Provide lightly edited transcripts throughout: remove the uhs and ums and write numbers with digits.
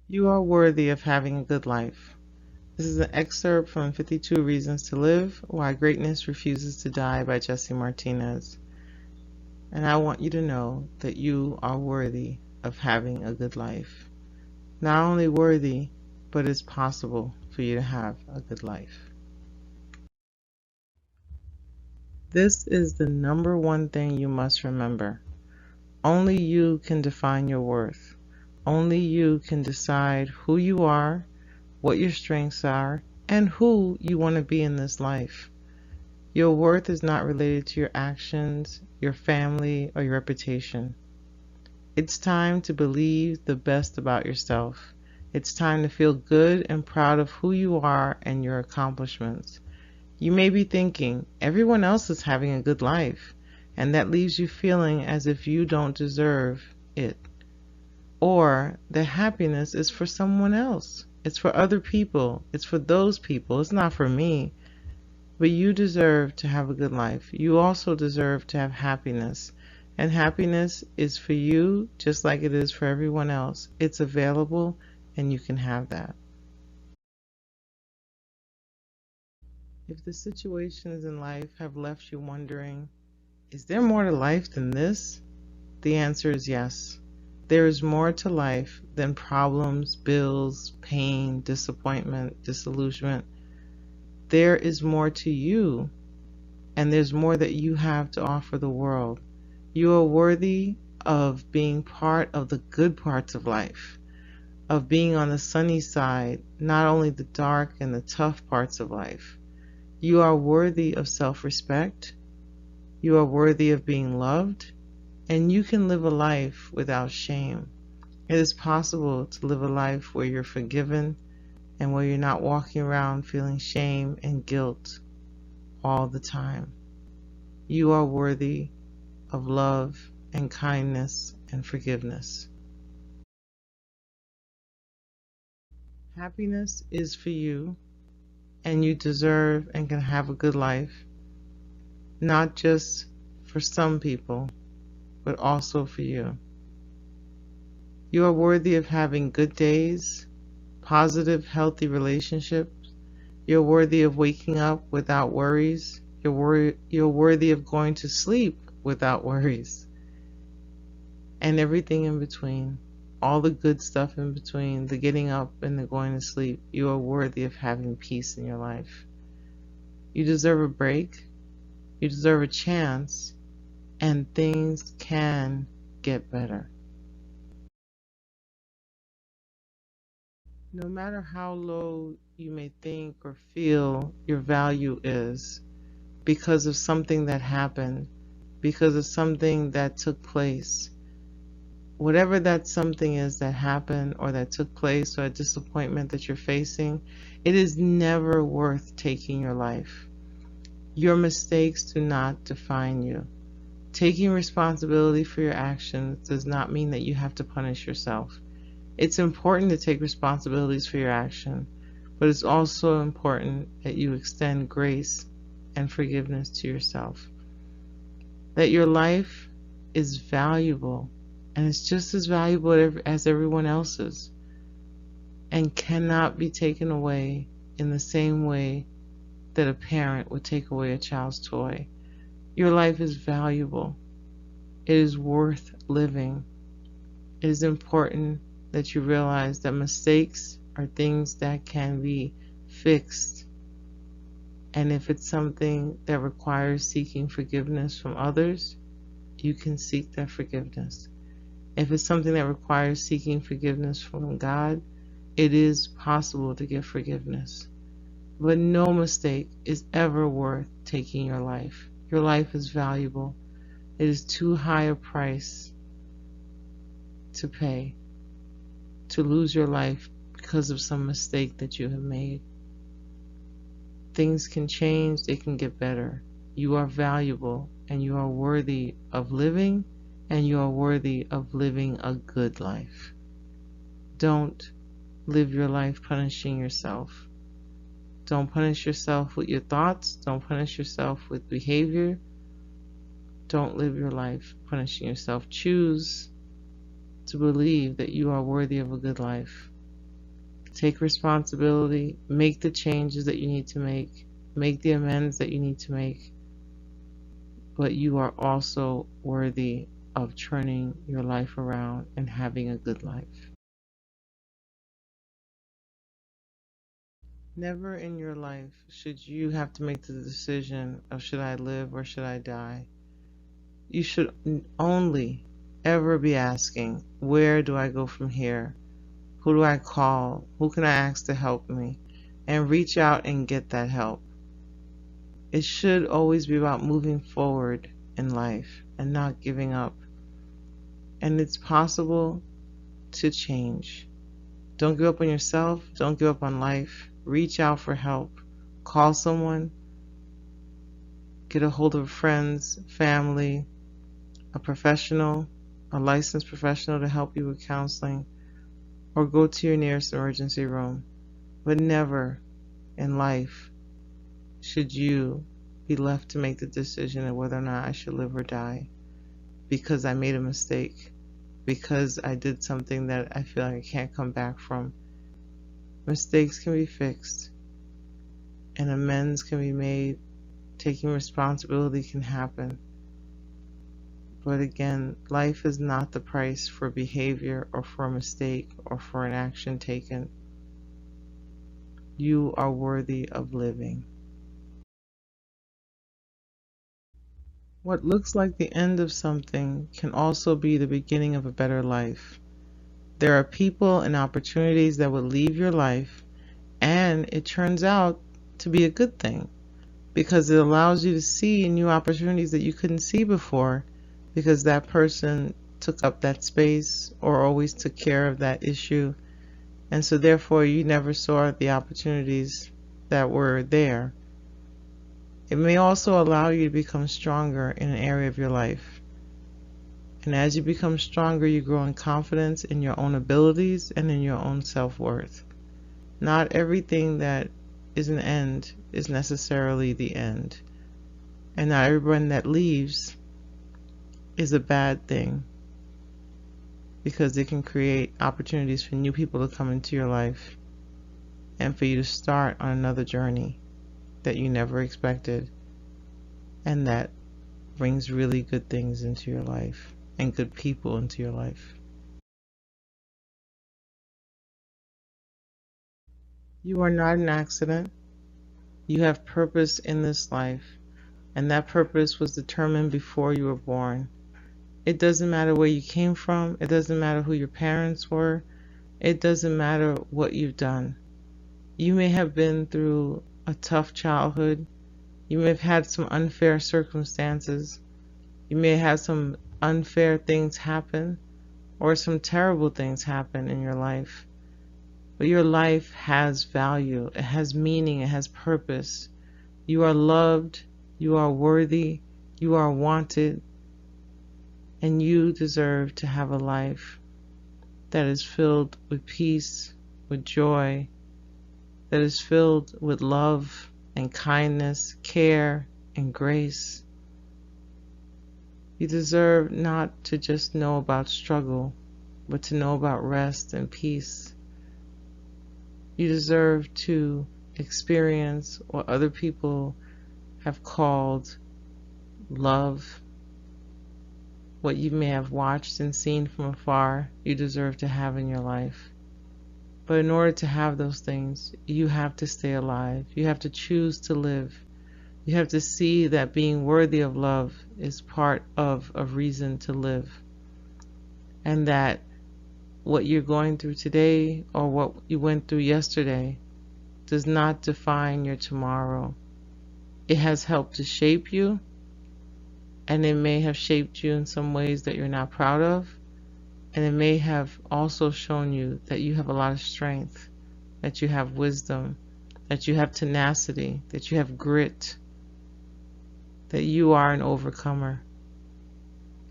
You are worthy of having a good life. This is an excerpt from 52 Reasons to Live, Why Greatness Refuses to Die by Jesse Martinez. And I want you to know that you are worthy of having a good life. Not only worthy, but it's possible for you to have a good life. This is the number one thing you must remember. Only you can define your worth. Only you can decide who you are, what your strengths are, and who you want to be in this life. Your worth is not related to your actions, your family, or your reputation. It's time to believe the best about yourself. It's time to feel good and proud of who you are and your accomplishments. You may be thinking, everyone else is having a good life, and that leaves you feeling as if you don't deserve it. Or that happiness is for someone else. It's for other people. It's for those people. It's not for me. But you deserve to have a good life. You also deserve to have happiness. And happiness is for you just like it is for everyone else. It's available and you can have that. If the situations in life have left you wondering, is there more to life than this? The answer is yes. There is more to life than problems, bills, pain, disappointment, disillusionment. There is more to you, and there's more that you have to offer the world. You are worthy of being part of the good parts of life, of being on the sunny side, not only the dark and the tough parts of life. You are worthy of self-respect. You are worthy of being loved, and you can live a life without shame. It is possible to live a life where you're forgiven and where you're not walking around feeling shame and guilt all the time. You are worthy of love and kindness and forgiveness. Happiness is for you, and you deserve and can have a good life, not just for some people, but also for you. You are worthy of having good days, positive, healthy relationships. You're worthy of waking up without worries. You're worthy of going to sleep without worries. And everything in between, all the good stuff in between, the getting up and the going to sleep. You are worthy of having peace in your life. You deserve a break. You deserve a chance, and things can get better. No matter how low you may think or feel your value is because of something that happened, because of something that took place, whatever that something is that happened or that took place, or a disappointment that you're facing, it is never worth taking your life. Your mistakes do not define you. Taking responsibility for your actions does not mean that you have to punish yourself. It's important to take responsibilities for your action, but it's also important that you extend grace and forgiveness to yourself. That your life is valuable, and it's just as valuable as everyone else's, and cannot be taken away in the same way that a parent would take away a child's toy. Your life is valuable. It is worth living. It is important that you realize that mistakes are things that can be fixed. And if it's something that requires seeking forgiveness from others, you can seek that forgiveness. If it's something that requires seeking forgiveness from God, it is possible to get forgiveness. But no mistake is ever worth taking your life. Your life is valuable. It is too high a price to pay to lose your life because of some mistake that you have made. Things can change, they can get better. You are valuable, and you are worthy of living, and you are worthy of living a good life. Don't live your life punishing yourself. Don't punish yourself with your thoughts. Don't punish yourself with behavior. Don't live your life punishing yourself. Choose to believe that you are worthy of a good life. Take responsibility, make the changes that you need to make the amends that you need to make, but you are also worthy of turning your life around and having a good life. Never in your life should you have to make the decision of should I live or should I die. You should only ever be asking, where do I go from here? Who do I call? Who can I ask to help me? And reach out and get that help. It should always be about moving forward in life and not giving up. And it's possible to change. Don't give up on yourself. Don't give up on life. Reach out for help. Call someone. Get a hold of friends, family, a professional, a licensed professional to help you with counseling, or go to your nearest emergency room. But never in life should you be left to make the decision of whether or not I should live or die because I made a mistake, because I did something that I feel like I can't come back from. Mistakes can be fixed and amends can be made. Taking responsibility can happen. But again, life is not the price for behavior or for a mistake or for an action taken. You are worthy of living. What looks like the end of something can also be the beginning of a better life. There are people and opportunities that will leave your life, and it turns out to be a good thing because it allows you to see new opportunities that you couldn't see before because that person took up that space or always took care of that issue. And so therefore you never saw the opportunities that were there. It may also allow you to become stronger in an area of your life. And as you become stronger, you grow in confidence in your own abilities and in your own self-worth. Not everything that is an end is necessarily the end. And not everyone that leaves is a bad thing, because it can create opportunities for new people to come into your life and for you to start on another journey that you never expected, and that brings really good things into your life and good people into your life. You are not an accident. You have purpose in this life, and that purpose was determined before you were born. It doesn't matter where you came from. It doesn't matter who your parents were. It doesn't matter what you've done. You may have been through a tough childhood. You may have had some unfair circumstances. You may have had some unfair things happen or some terrible things happen in your life. But your life has value. It has meaning. It has purpose. You are loved. You are worthy. You are wanted. And you deserve to have a life that is filled with peace, with joy, that is filled with love and kindness, care and grace. You deserve not to just know about struggle, but to know about rest and peace. You deserve to experience what other people have called love. What you may have watched and seen from afar, you deserve to have in your life. But in order to have those things, you have to stay alive. You have to choose to live. You have to see that being worthy of love is part of a reason to live. And that what you're going through today or what you went through yesterday does not define your tomorrow. It has helped to shape you, and it may have shaped you in some ways that you're not proud of, and it may have also shown you that you have a lot of strength, that you have wisdom, that you have tenacity, that you have grit, that you are an overcomer,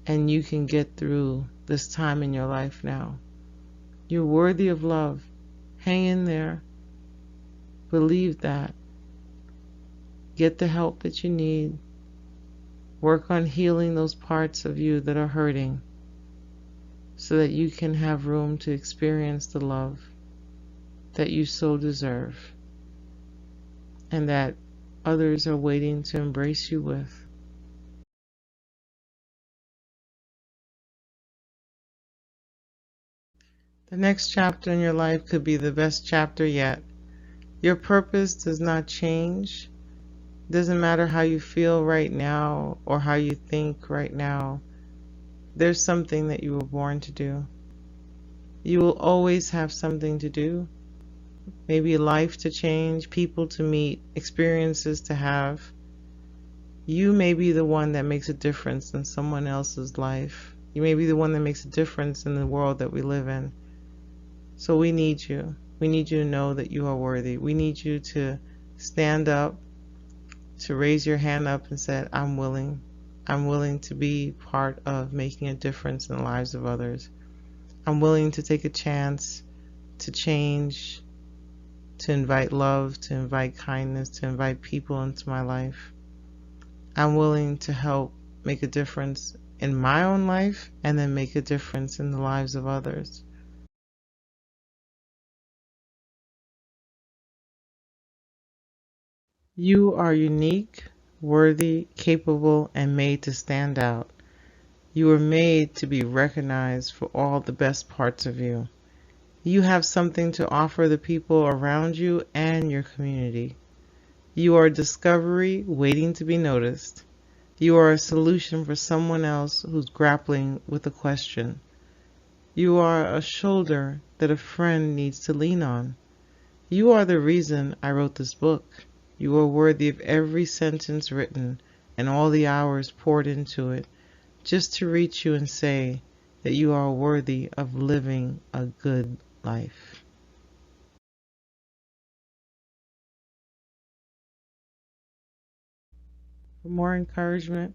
and you can get through this time in your life now. You're worthy of love. Hang in there. Believe that. Get the help that you need. Work on healing those parts of you that are hurting so that you can have room to experience the love that you so deserve and that others are waiting to embrace you with. The next chapter in your life could be the best chapter yet. Your purpose does not change. Doesn't matter how you feel right now or how you think right now. There's something that you were born to do. You will always have something to do. Maybe life to change, people to meet, experiences to have. You may be the one that makes a difference in someone else's life. You may be the one that makes a difference in the world that we live in. So we need you. We need you to know that you are worthy. We need you to stand up, to raise your hand up and say, I'm willing. I'm willing to be part of making a difference in the lives of others. I'm willing to take a chance to change, to invite love, to invite kindness, to invite people into my life. I'm willing to help make a difference in my own life and then make a difference in the lives of others. You are unique, worthy, capable, and made to stand out. You were made to be recognized for all the best parts of you. You have something to offer the people around you and your community. You are a discovery waiting to be noticed. You are a solution for someone else who's grappling with a question. You are a shoulder that a friend needs to lean on. You are the reason I wrote this book. You are worthy of every sentence written and all the hours poured into it, just to reach you and say that you are worthy of living a good life. For more encouragement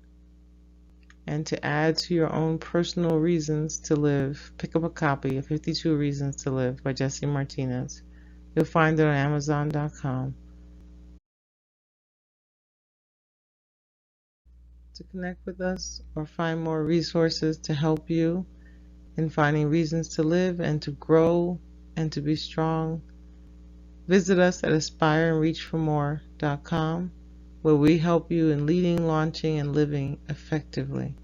and to add to your own personal reasons to live, pick up a copy of 52 Reasons to Live by Jesse Martinez. You'll find it on Amazon.com. To connect with us or find more resources to help you in finding reasons to live and to grow and to be strong, visit us at aspireandreachformore.com, where we help you in leading, launching, and living effectively.